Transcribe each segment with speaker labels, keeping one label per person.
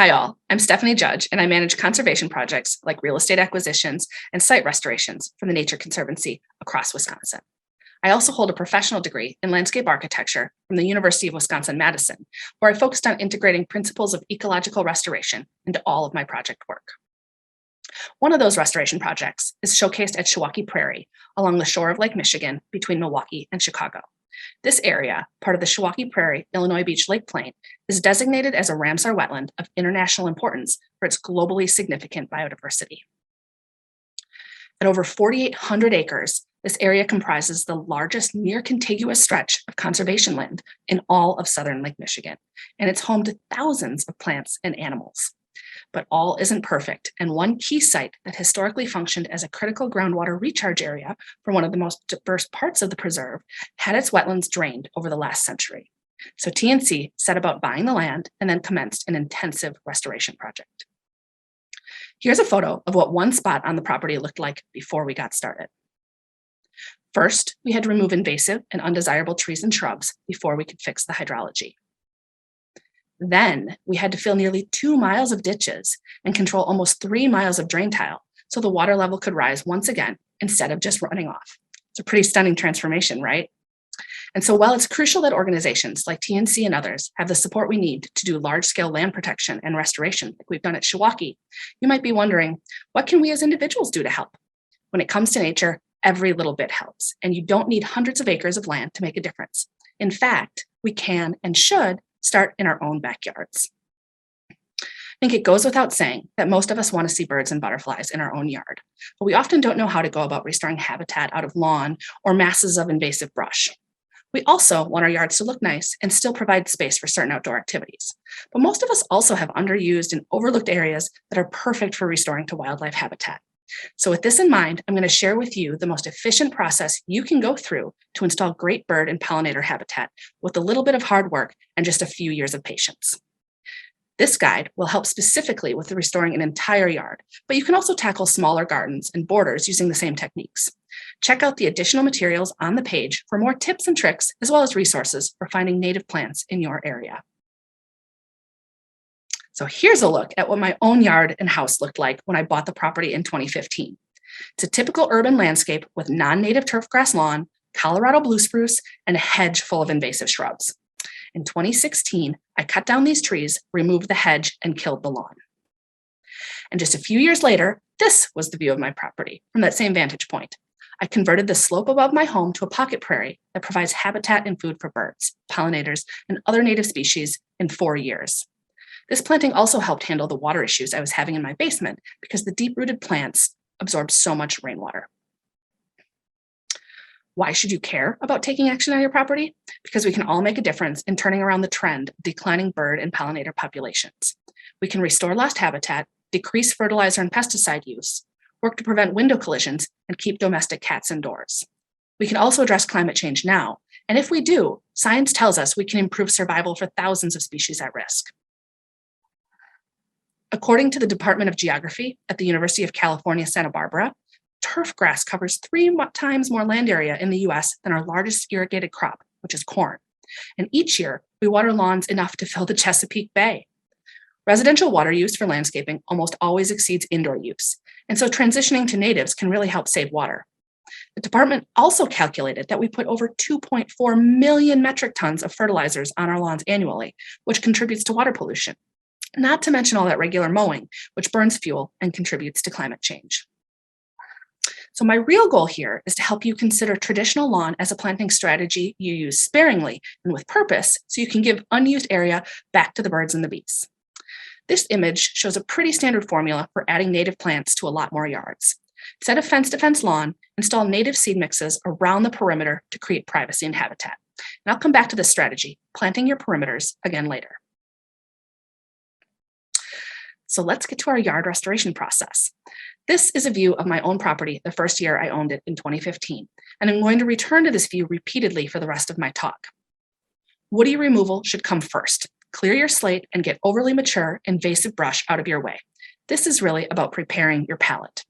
Speaker 1: Hi all, I'm Stephanie Judge, and I manage conservation projects like real estate acquisitions and site restorations for the Nature Conservancy across Wisconsin. I also hold a professional degree in landscape architecture from the University of Wisconsin-Madison, where I focused on integrating principles of ecological restoration into all of my project work. One of those restoration projects is showcased at Shiwaukee Prairie along the shore of Lake Michigan between Milwaukee and Chicago. This area, part of the Shiwaukee Prairie, Illinois Beach Lake Plain, is designated as a Ramsar wetland of international importance for its globally significant biodiversity. At over 4,800 acres, this area comprises the largest near contiguous stretch of conservation land in all of southern Lake Michigan, and it's home to thousands of plants and animals. But all isn't perfect, and one key site that historically functioned as a critical groundwater recharge area for one of the most diverse parts of the preserve had its wetlands drained over the last century. So TNC set about buying the land and then commenced an intensive restoration project. Here's a photo of what one spot on the property looked like before we got started. First, we had to remove invasive and undesirable trees and shrubs before we could fix the hydrology. Then we had to fill nearly 2 miles of ditches and control almost 3 miles of drain tile so the water level could rise once again instead of just running off. It's a pretty stunning transformation, right? And so while it's crucial that organizations like TNC and others have the support we need to do large-scale land protection and restoration like we've done at Shiwaukee, you might be wondering, what can we as individuals do to help? When it comes to nature, every little bit helps, and you don't need hundreds of acres of land to make a difference. In fact, we can and should start in our own backyards. I think it goes without saying that most of us want to see birds and butterflies in our own yard, but we often don't know how to go about restoring habitat out of lawn or masses of invasive brush. We also want our yards to look nice and still provide space for certain outdoor activities. But most of us also have underused and overlooked areas that are perfect for restoring to wildlife habitat. So with this in mind, I'm going to share with you the most efficient process you can go through to install great bird and pollinator habitat with a little bit of hard work and just a few years of patience. This guide will help specifically with restoring an entire yard, but you can also tackle smaller gardens and borders using the same techniques. Check out the additional materials on the page for more tips and tricks, as well as resources for finding native plants in your area. So here's a look at what my own yard and house looked like when I bought the property in 2015. It's a typical urban landscape with non-native turfgrass lawn, Colorado blue spruce, and a hedge full of invasive shrubs. In 2016, I cut down these trees, removed the hedge, and killed the lawn. And just a few years later, this was the view of my property from that same vantage point. I converted the slope above my home to a pocket prairie that provides habitat and food for birds, pollinators, and other native species in 4 years. This planting also helped handle the water issues I was having in my basement because the deep-rooted plants absorb so much rainwater. Why should you care about taking action on your property? Because we can all make a difference in turning around the trend of declining bird and pollinator populations. We can restore lost habitat, decrease fertilizer and pesticide use, work to prevent window collisions, and keep domestic cats indoors. We can also address climate change now, and if we do, science tells us we can improve survival for thousands of species at risk. According to the Department of Geography at the University of California, Santa Barbara, turf grass covers 3 times more land area in the US than our largest irrigated crop, which is corn. And each year, we water lawns enough to fill the Chesapeake Bay. Residential water use for landscaping almost always exceeds indoor use, and so transitioning to natives can really help save water. The department also calculated that we put over 2.4 million metric tons of fertilizers on our lawns annually, which contributes to water pollution. Not to mention all that regular mowing, which burns fuel and contributes to climate change. So my real goal here is to help you consider traditional lawn as a planting strategy you use sparingly and with purpose so you can give unused area back to the birds and the bees. This image shows a pretty standard formula for adding native plants to a lot more yards. Set a fence-to-fence lawn, install native seed mixes around the perimeter to create privacy and habitat. And I'll come back to this strategy, planting your perimeters, again later. So let's get to our yard restoration process. This is a view of my own property the first year I owned it in 2015, and I'm going to return to this view repeatedly for the rest of my talk. Woody removal should come first. Clear your slate and get overly mature, invasive brush out of your way. This is really about preparing your palette.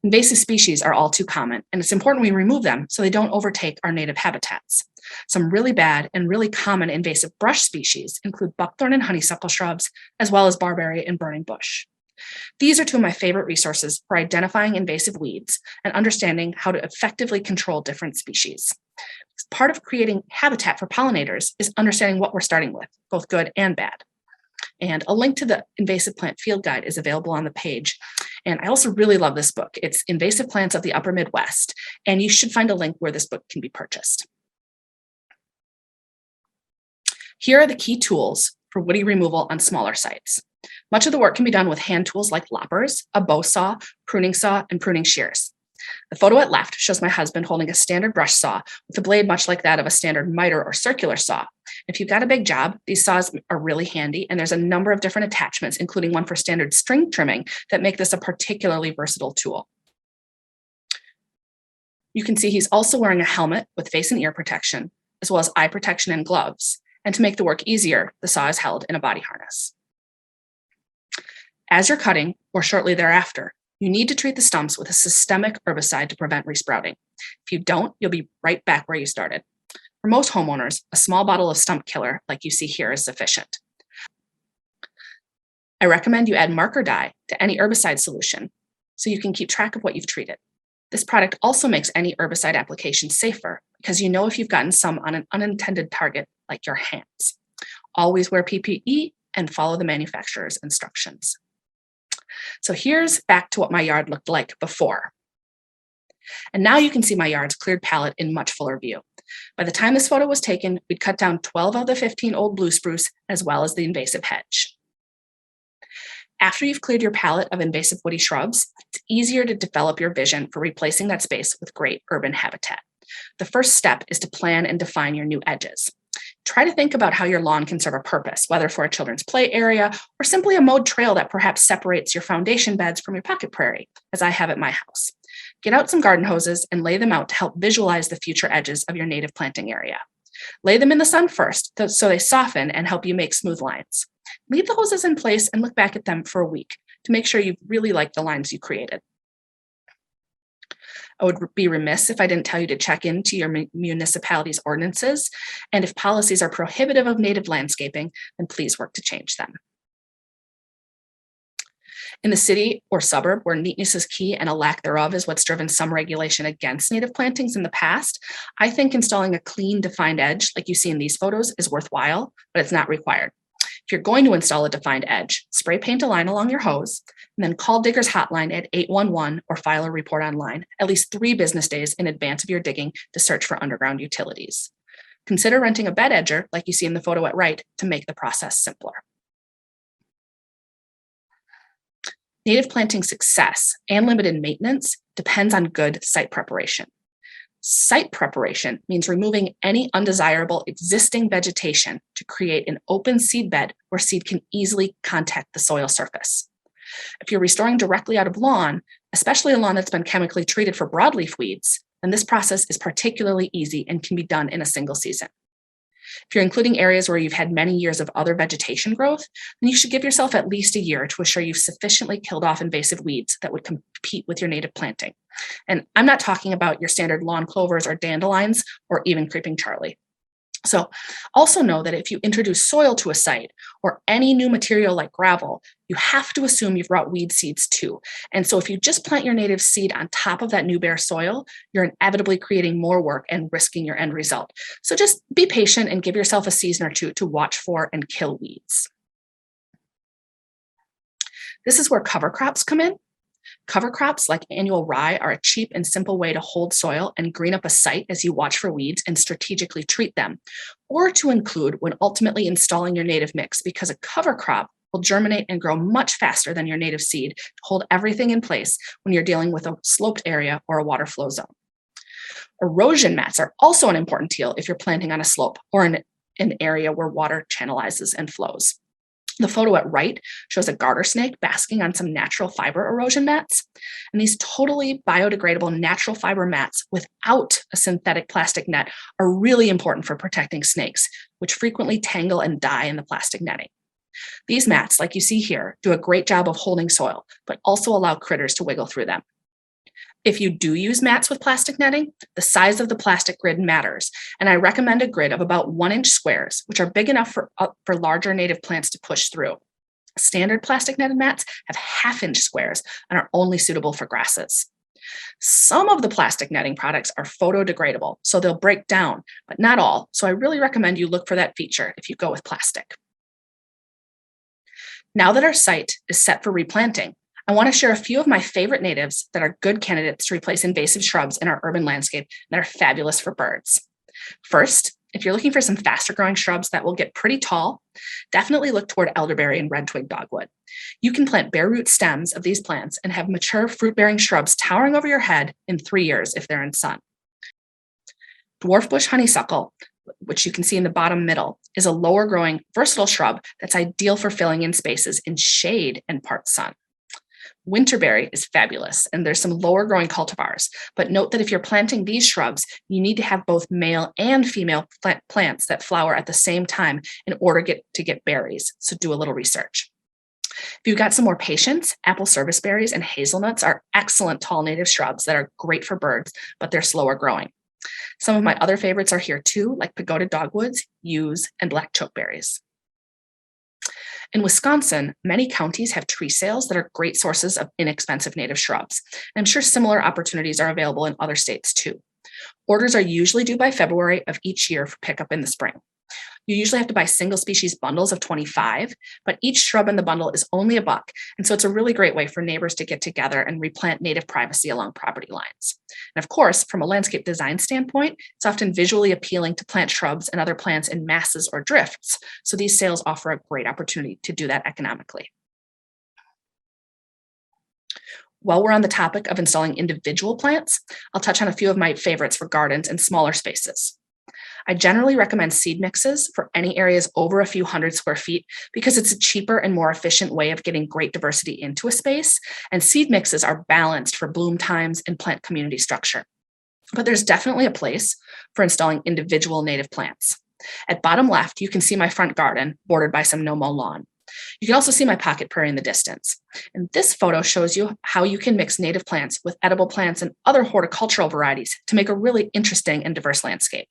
Speaker 1: Invasive species are all too common, and it's important we remove them so they don't overtake our native habitats. Some really bad and really common invasive brush species include buckthorn and honeysuckle shrubs, as well as barberry and burning bush. These are two of my favorite resources for identifying invasive weeds and understanding how to effectively control different species. Part of creating habitat for pollinators is understanding what we're starting with, both good and bad. And a link to the invasive plant field guide is available on the page. And I also really love this book. It's Invasive Plants of the Upper Midwest, and you should find a link where this book can be purchased. Here are the key tools for woody removal on smaller sites. Much of the work can be done with hand tools like loppers, a bow saw, and pruning shears. The photo at left shows my husband holding a standard brush saw with a blade much like that of a standard miter or circular saw. If you've got a big job, these saws are really handy, and there's a number of different attachments, including one for standard string trimming, that make this a particularly versatile tool. You can see he's also wearing a helmet with face and ear protection, as well as eye protection and gloves. And to make the work easier, the saw is held in a body harness. As you're cutting, or shortly thereafter, you need to treat the stumps with a systemic herbicide to prevent resprouting. If you don't, you'll be right back where you started. For most homeowners, a small bottle of stump killer, like you see here, is sufficient. I recommend you add marker dye to any herbicide solution so you can keep track of what you've treated. This product also makes any herbicide application safer because you know if you've gotten some on an unintended target like your hands. Always wear PPE and follow the manufacturer's instructions. So here's back to what my yard looked like before. And now you can see my yard's cleared palette in much fuller view. By the time this photo was taken, we'd cut down 12 of the 15 old blue spruce, as well as the invasive hedge. After you've cleared your palette of invasive woody shrubs, it's easier to develop your vision for replacing that space with great urban habitat. The first step is to plan and define your new edges. Try to think about how your lawn can serve a purpose, whether for a children's play area or simply a mowed trail that perhaps separates your foundation beds from your pocket prairie, as I have at my house. Get out some garden hoses and lay them out to help visualize the future edges of your native planting area. Lay them in the sun first so they soften and help you make smooth lines. Leave the hoses in place and look back at them for a week to make sure you really like the lines you created. I would be remiss if I didn't tell you to check into your municipality's ordinances, and if policies are prohibitive of native landscaping, then please work to change them. In the city or suburb where neatness is key and a lack thereof is what's driven some regulation against native plantings in the past, I think installing a clean, defined edge, like you see in these photos, is worthwhile, but it's not required. If you're going to install a defined edge, spray paint a line along your hose, and then call Diggers Hotline at 811 or file a report online at least 3 business days in advance of your digging to search for underground utilities. Consider renting a bed edger, like you see in the photo at right, to make the process simpler. Native planting success and limited maintenance depends on good site preparation. Site preparation means removing any undesirable existing vegetation to create an open seed bed where seed can easily contact the soil surface. If you're restoring directly out of lawn, especially a lawn that's been chemically treated for broadleaf weeds, then this process is particularly easy and can be done in a single season. If you're including areas where you've had many years of other vegetation growth, then you should give yourself at least a year to assure you've sufficiently killed off invasive weeds that would compete with your native planting. And I'm not talking about your standard lawn clovers or dandelions or even creeping Charlie. So also know that if you introduce soil to a site or any new material like gravel, you have to assume you've brought weed seeds too. And so if you just plant your native seed on top of that new bare soil, you're inevitably creating more work and risking your end result. So just be patient and give yourself a season or two to watch for and kill weeds. This is where cover crops come in. Cover crops like annual rye are a cheap and simple way to hold soil and green up a site as you watch for weeds and strategically treat them, or to include when ultimately installing your native mix, because a cover crop will germinate and grow much faster than your native seed to hold everything in place when you're dealing with a sloped area or a water flow zone. Erosion mats are also an important deal if you're planting on a slope or in an area where water channelizes and flows. The photo at right shows a garter snake basking on some natural fiber erosion mats. And these totally biodegradable natural fiber mats without a synthetic plastic net are really important for protecting snakes, which frequently tangle and die in the plastic netting. These mats, like you see here, do a great job of holding soil, but also allow critters to wiggle through them. If you do use mats with plastic netting, the size of the plastic grid matters, and I recommend a grid of about 1-inch squares, which are big enough for larger native plants to push through. Standard plastic netted mats have 1/2-inch squares and are only suitable for grasses. Some of the plastic netting products are photodegradable, so they'll break down, but not all, so I really recommend you look for that feature if you go with plastic. Now that our site is set for replanting, I want to share a few of my favorite natives that are good candidates to replace invasive shrubs in our urban landscape that are fabulous for birds. First, if you're looking for some faster growing shrubs that will get pretty tall, definitely look toward elderberry and red twig dogwood. You can plant bare root stems of these plants and have mature fruit bearing shrubs towering over your head in 3 years if they're in sun. Dwarf bush honeysuckle, which you can see in the bottom middle, is a lower growing, versatile shrub that's ideal for filling in spaces in shade and part sun. Winterberry is fabulous, and there's some lower growing cultivars, but note that if you're planting these shrubs, you need to have both male and female plants that flower at the same time in order to get berries, so do a little research. If you've got some more patience, apple serviceberries and hazelnuts are excellent tall native shrubs that are great for birds, but they're slower growing. Some of my other favorites are here too, like pagoda dogwoods, yews, and black chokeberries. In Wisconsin, many counties have tree sales that are great sources of inexpensive native shrubs. I'm sure similar opportunities are available in other states too. Orders are usually due by February of each year for pickup in the spring. You usually have to buy single species bundles of 25, but each shrub in the bundle is only $1, and so it's a really great way for neighbors to get together and replant native privacy along property lines. And of course, from a landscape design standpoint, it's often visually appealing to plant shrubs and other plants in masses or drifts, so these sales offer a great opportunity to do that economically. While we're on the topic of installing individual plants, I'll touch on a few of my favorites for gardens and smaller spaces. I generally recommend seed mixes for any areas over a few hundred square feet because it's a cheaper and more efficient way of getting great diversity into a space, and seed mixes are balanced for bloom times and plant community structure. But there's definitely a place for installing individual native plants. At bottom left, you can see my front garden bordered by some no-mow lawn. You can also see my pocket prairie in the distance. And this photo shows you how you can mix native plants with edible plants and other horticultural varieties to make a really interesting and diverse landscape.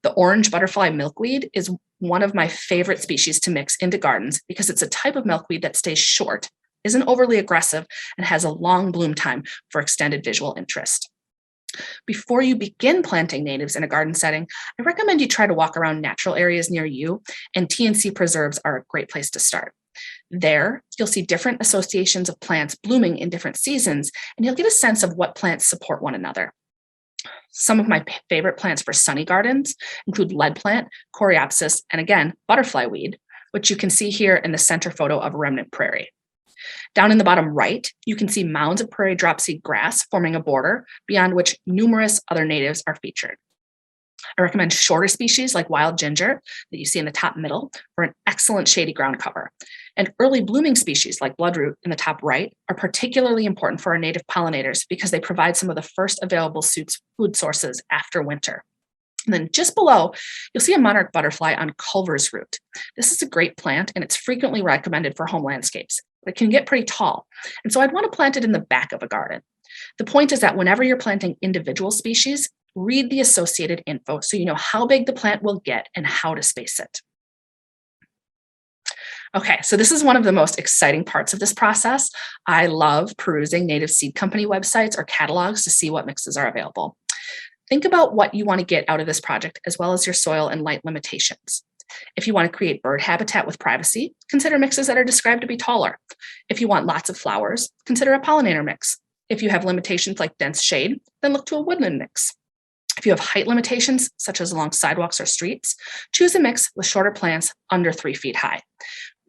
Speaker 1: The orange butterfly milkweed is one of my favorite species to mix into gardens because it's a type of milkweed that stays short, isn't overly aggressive, and has a long bloom time for extended visual interest. Before you begin planting natives in a garden setting, I recommend you try to walk around natural areas near you, and T&C preserves are a great place to start. There, you'll see different associations of plants blooming in different seasons, and you'll get a sense of what plants support one another. Some of my favorite plants for sunny gardens include lead plant, coreopsis, and again, butterfly weed, which you can see here in the center photo of remnant prairie. Down in the bottom right, you can see mounds of prairie dropseed grass forming a border beyond which numerous other natives are featured. I recommend shorter species like wild ginger that you see in the top middle for an excellent shady ground cover. And early blooming species like bloodroot in the top right are particularly important for our native pollinators because they provide some of the first available food sources after winter. And then just below, you'll see a monarch butterfly on Culver's root. This is a great plant and it's frequently recommended for home landscapes, but it can get pretty tall. And so I'd want to plant it in the back of a garden. The point is that whenever you're planting individual species, read the associated info so you know how big the plant will get and how to space it. Okay, so this is one of the most exciting parts of this process. I love perusing native seed company websites or catalogs to see what mixes are available. Think about what you want to get out of this project, as well as your soil and light limitations. If you want to create bird habitat with privacy, consider mixes that are described to be taller. If you want lots of flowers, consider a pollinator mix. If you have limitations like dense shade, then look to a woodland mix. If you have height limitations, such as along sidewalks or streets, choose a mix with shorter plants under 3 feet high.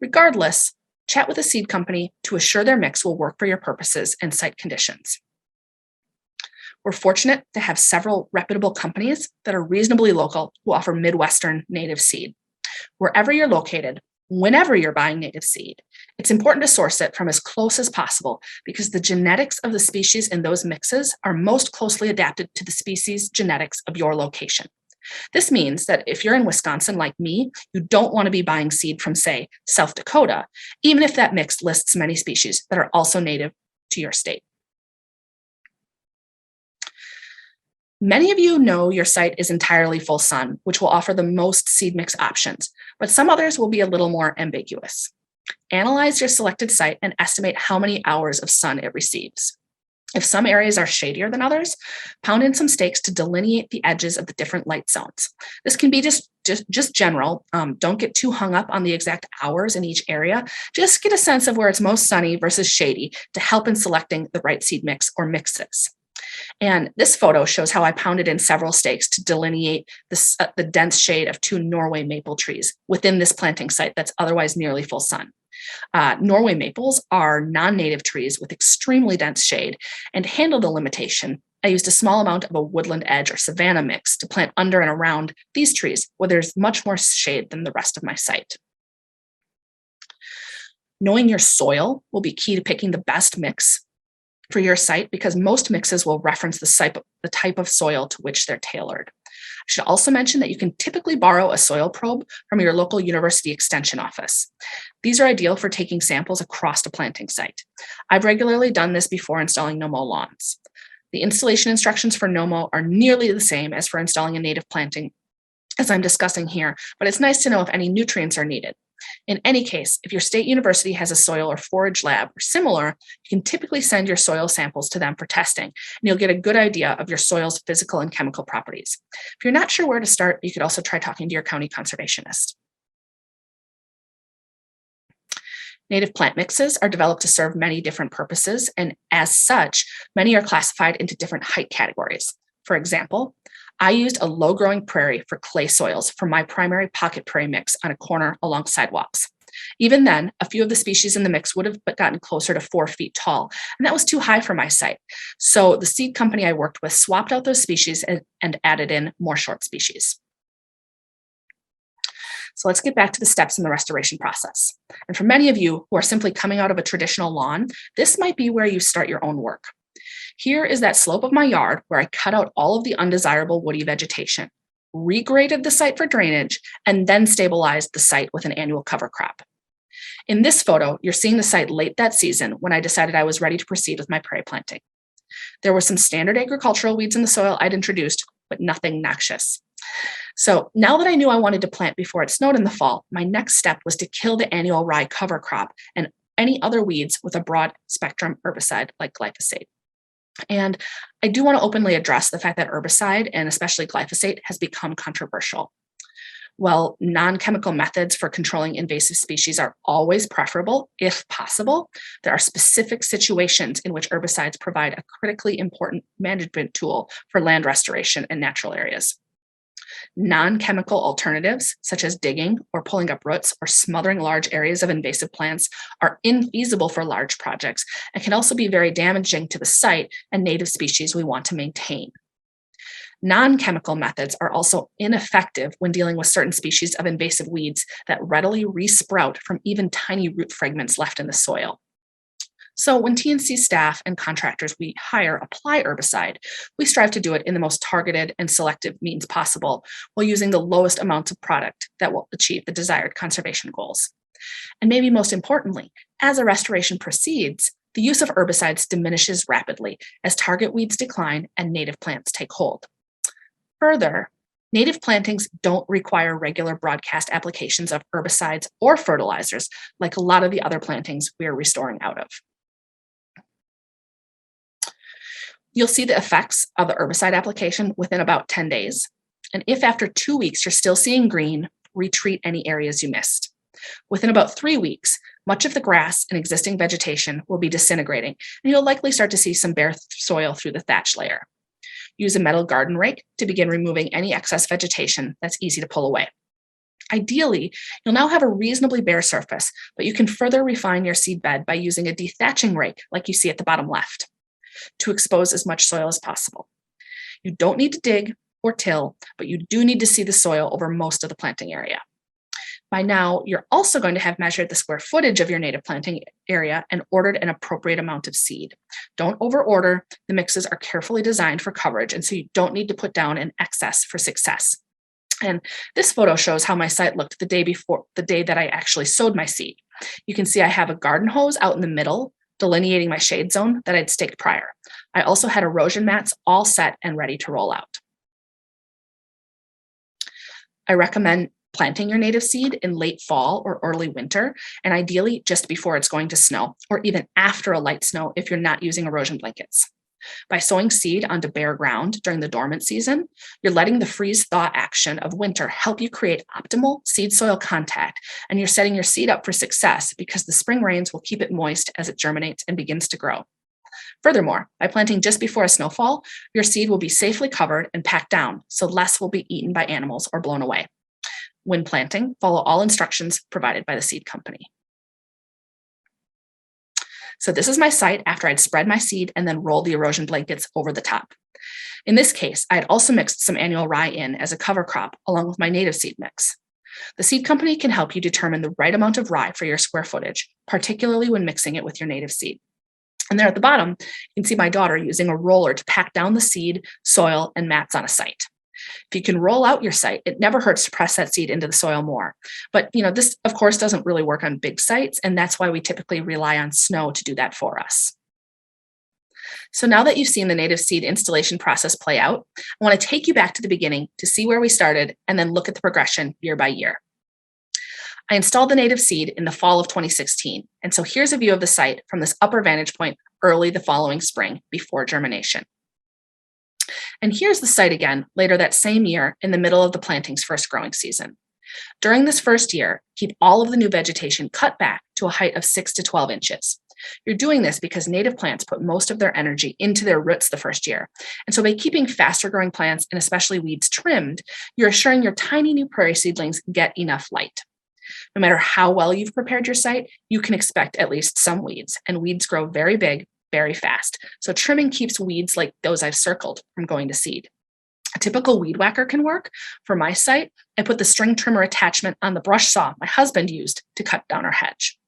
Speaker 1: Regardless, chat with a seed company to assure their mix will work for your purposes and site conditions. We're fortunate to have several reputable companies that are reasonably local who offer Midwestern native seed. Wherever you're located, whenever you're buying native seed, it's important to source it from as close as possible because the genetics of the species in those mixes are most closely adapted to the species genetics of your location. This means that if you're in Wisconsin like me, you don't want to be buying seed from, say, South Dakota, even if that mix lists many species that are also native to your state. Many of you know your site is entirely full sun, which will offer the most seed mix options, but some others will be a little more ambiguous. Analyze your selected site and estimate how many hours of sun it receives. If some areas are shadier than others, pound in some stakes to delineate the edges of the different light zones. This can be just general. Don't get too hung up on the exact hours in each area. Just get a sense of where it's most sunny versus shady to help in selecting the right seed mix or mixes. And this photo shows how I pounded in several stakes to delineate the dense shade of 2 Norway maple trees within this planting site that's otherwise nearly full sun. Norway maples are non-native trees with extremely dense shade, and to handle the limitation, I used a small amount of a woodland edge or savanna mix to plant under and around these trees where there's much more shade than the rest of my site. Knowing your soil will be key to picking the best mix for your site because most mixes will reference the type of soil to which they're tailored. I should also mention that you can typically borrow a soil probe from your local university extension office. These are ideal for taking samples across a planting site. I've regularly done this before installing no-mow lawns. The installation instructions for no-mow are nearly the same as for installing a native planting, as I'm discussing here, but it's nice to know if any nutrients are needed. In any case, if your state university has a soil or forage lab or similar, you can typically send your soil samples to them for testing, and you'll get a good idea of your soil's physical and chemical properties. If you're not sure where to start, you could also try talking to your county conservationist. Native plant mixes are developed to serve many different purposes, and as such, many are classified into different height categories. For example, I used a low-growing prairie for clay soils for my primary pocket prairie mix on a corner along sidewalks. Even then, a few of the species in the mix would have gotten closer to 4 feet tall, and that was too high for my site. So the seed company I worked with swapped out those species and added in more short species. So let's get back to the steps in the restoration process. And for many of you who are simply coming out of a traditional lawn, this might be where you start your own work. Here is that slope of my yard where I cut out all of the undesirable woody vegetation, regraded the site for drainage, and then stabilized the site with an annual cover crop. In this photo, you're seeing the site late that season when I decided I was ready to proceed with my prairie planting. There were some standard agricultural weeds in the soil I'd introduced, but nothing noxious. So now that I knew I wanted to plant before it snowed in the fall, my next step was to kill the annual rye cover crop and any other weeds with a broad spectrum herbicide like glyphosate. And I do want to openly address the fact that herbicide, and especially glyphosate, has become controversial. While non-chemical methods for controlling invasive species are always preferable, if possible, there are specific situations in which herbicides provide a critically important management tool for land restoration in natural areas. Non-chemical alternatives, such as digging or pulling up roots or smothering large areas of invasive plants, are infeasible for large projects and can also be very damaging to the site and native species we want to maintain. Non-chemical methods are also ineffective when dealing with certain species of invasive weeds that readily resprout from even tiny root fragments left in the soil. So when TNC staff and contractors we hire apply herbicide, we strive to do it in the most targeted and selective means possible while using the lowest amounts of product that will achieve the desired conservation goals. And maybe most importantly, as a restoration proceeds, the use of herbicides diminishes rapidly as target weeds decline and native plants take hold. Further, native plantings don't require regular broadcast applications of herbicides or fertilizers like a lot of the other plantings we are restoring out of. You'll see the effects of the herbicide application within about 10 days. And if after 2 weeks you're still seeing green, retreat any areas you missed. Within about 3 weeks, much of the grass and existing vegetation will be disintegrating, and you'll likely start to see some bare soil through the thatch layer. Use a metal garden rake to begin removing any excess vegetation that's easy to pull away. Ideally, you'll now have a reasonably bare surface, but you can further refine your seed bed by using a dethatching rake like you see at the bottom left, to expose as much soil as possible. You don't need to dig or till, but you do need to see the soil over most of the planting area. By now, you're also going to have measured the square footage of your native planting area and ordered an appropriate amount of seed. Don't overorder. The mixes are carefully designed for coverage, and so you don't need to put down an excess for success. And this photo shows how my site looked the day that I actually sowed my seed. You can see I have a garden hose out in the middle, delineating my shade zone that I'd staked prior. I also had erosion mats all set and ready to roll out. I recommend planting your native seed in late fall or early winter, and ideally just before it's going to snow, or even after a light snow if you're not using erosion blankets. By sowing seed onto bare ground during the dormant season, you're letting the freeze-thaw action of winter help you create optimal seed-soil contact, and you're setting your seed up for success because the spring rains will keep it moist as it germinates and begins to grow. Furthermore, by planting just before a snowfall, your seed will be safely covered and packed down, so less will be eaten by animals or blown away. When planting, follow all instructions provided by the seed company. So this is my site after I'd spread my seed and then rolled the erosion blankets over the top. In this case, I had also mixed some annual rye in as a cover crop along with my native seed mix. The seed company can help you determine the right amount of rye for your square footage, particularly when mixing it with your native seed. And there at the bottom, you can see my daughter using a roller to pack down the seed, soil, and mats on a site. If you can roll out your site, it never hurts to press that seed into the soil more. But this, of course, doesn't really work on big sites, and that's why we typically rely on snow to do that for us. So now that you've seen the native seed installation process play out, I want to take you back to the beginning to see where we started and then look at the progression year by year. I installed the native seed in the fall of 2016, and so here's a view of the site from this upper vantage point early the following spring before germination. And here's the site again later that same year in the middle of the planting's first growing season. During this first year, keep all of the new vegetation cut back to a height of 6 to 12 inches. You're doing this because native plants put most of their energy into their roots the first year. And so by keeping faster growing plants and especially weeds trimmed, you're assuring your tiny new prairie seedlings get enough light. No matter how well you've prepared your site, you can expect at least some weeds, and weeds grow very big very fast. So trimming keeps weeds like those I've circled from going to seed. A typical weed whacker can work. For my site, I put the string trimmer attachment on the brush saw my husband used to cut down our hedge.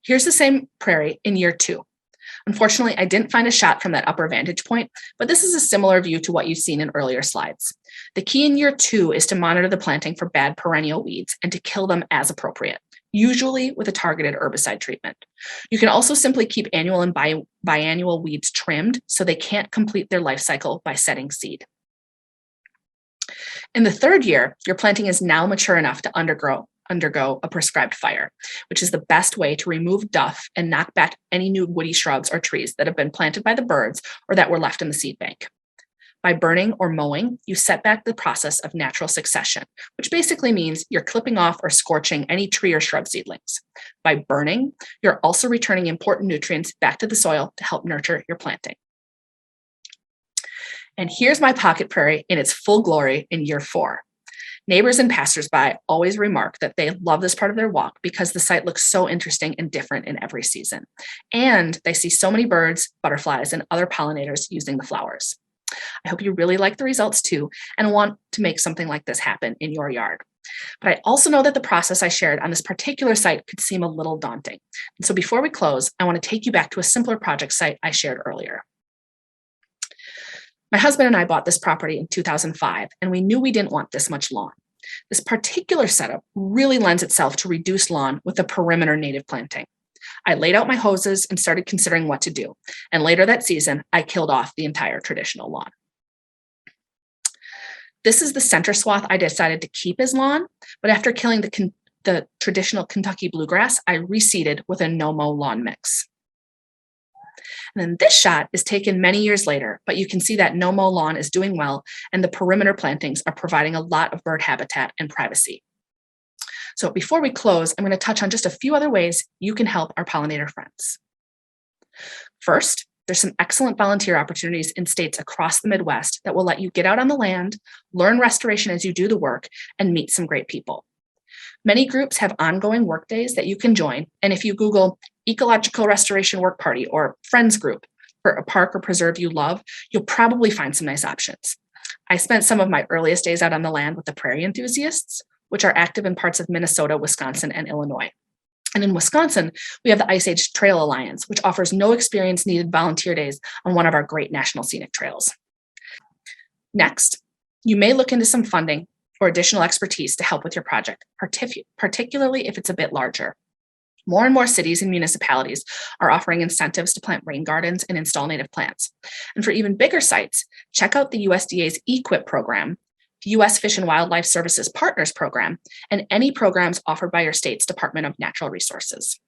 Speaker 1: Here's the same prairie in year 2. Unfortunately, I didn't find a shot from that upper vantage point, but this is a similar view to what you've seen in earlier slides. The key in year 2 is to monitor the planting for bad perennial weeds and to kill them as appropriate, usually with a targeted herbicide treatment. You can also simply keep annual and biannual weeds trimmed so they can't complete their life cycle by setting seed. In the 3rd year, your planting is now mature enough to undergo a prescribed fire, which is the best way to remove duff and knock back any new woody shrubs or trees that have been planted by the birds or that were left in the seed bank. By burning or mowing, you set back the process of natural succession, which basically means you're clipping off or scorching any tree or shrub seedlings. By burning, you're also returning important nutrients back to the soil to help nurture your planting. And here's my pocket prairie in its full glory in year 4. Neighbors and passersby always remark that they love this part of their walk because the site looks so interesting and different in every season. And they see so many birds, butterflies, and other pollinators using the flowers. I hope you really like the results too and want to make something like this happen in your yard. But I also know that the process I shared on this particular site could seem a little daunting. And so before we close, I want to take you back to a simpler project site I shared earlier. My husband and I bought this property in 2005, and we knew we didn't want this much lawn. This particular setup really lends itself to reduced lawn with a perimeter native planting. I laid out my hoses and started considering what to do. And later that season, I killed off the entire traditional lawn. This is the center swath I decided to keep as lawn, but after killing the traditional Kentucky bluegrass, I reseeded with a no-mow lawn mix. And then this shot is taken many years later, but you can see that no-mow lawn is doing well, and the perimeter plantings are providing a lot of bird habitat and privacy. So before we close, I'm going to touch on just a few other ways you can help our pollinator friends. First, there's some excellent volunteer opportunities in states across the Midwest that will let you get out on the land, learn restoration as you do the work, and meet some great people. Many groups have ongoing work days that you can join, and if you Google Ecological Restoration Work Party or Friends Group for a park or preserve you love, you'll probably find some nice options. I spent some of my earliest days out on the land with the prairie enthusiasts, which are active in parts of Minnesota, Wisconsin, and Illinois. And in Wisconsin, we have the Ice Age Trail Alliance, which offers no experience needed volunteer days on one of our great national scenic trails. Next, you may look into some funding or additional expertise to help with your project, particularly if it's a bit larger. More and more cities and municipalities are offering incentives to plant rain gardens and install native plants. And for even bigger sites, check out the USDA's EQIP program, US Fish and Wildlife Services Partners Program, and any programs offered by your state's Department of Natural Resources.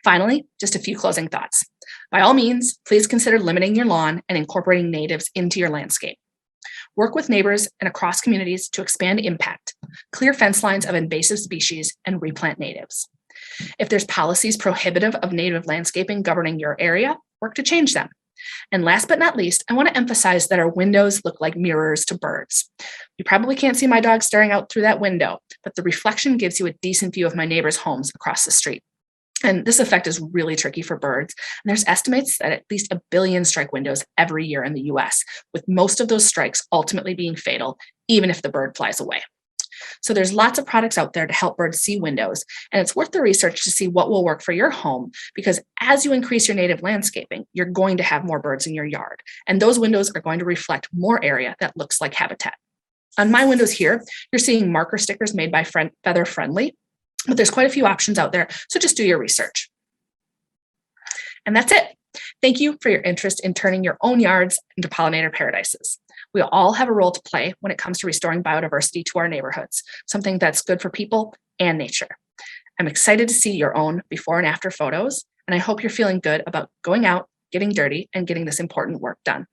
Speaker 1: Finally, just a few closing thoughts. By all means, please consider limiting your lawn and incorporating natives into your landscape. Work with neighbors and across communities to expand impact, clear fence lines of invasive species, and replant natives. If there's policies prohibitive of native landscaping governing your area, work to change them. And last but not least, I want to emphasize that our windows look like mirrors to birds. You probably can't see my dog staring out through that window, but the reflection gives you a decent view of my neighbors' homes across the street. And this effect is really tricky for birds. And there's estimates that at least 1 billion strike windows every year in the US, with most of those strikes ultimately being fatal, even if the bird flies away. So there's lots of products out there to help birds see windows, and it's worth the research to see what will work for your home, because as you increase your native landscaping, you're going to have more birds in your yard, and those windows are going to reflect more area that looks like habitat. On my windows here, you're seeing marker stickers made by Feather Friendly, but there's quite a few options out there, so just do your research. And that's it. Thank you for your interest in turning your own yards into pollinator paradises. We all have a role to play when it comes to restoring biodiversity to our neighborhoods, something that's good for people and nature. I'm excited to see your own before and after photos, and I hope you're feeling good about going out, getting dirty, and getting this important work done.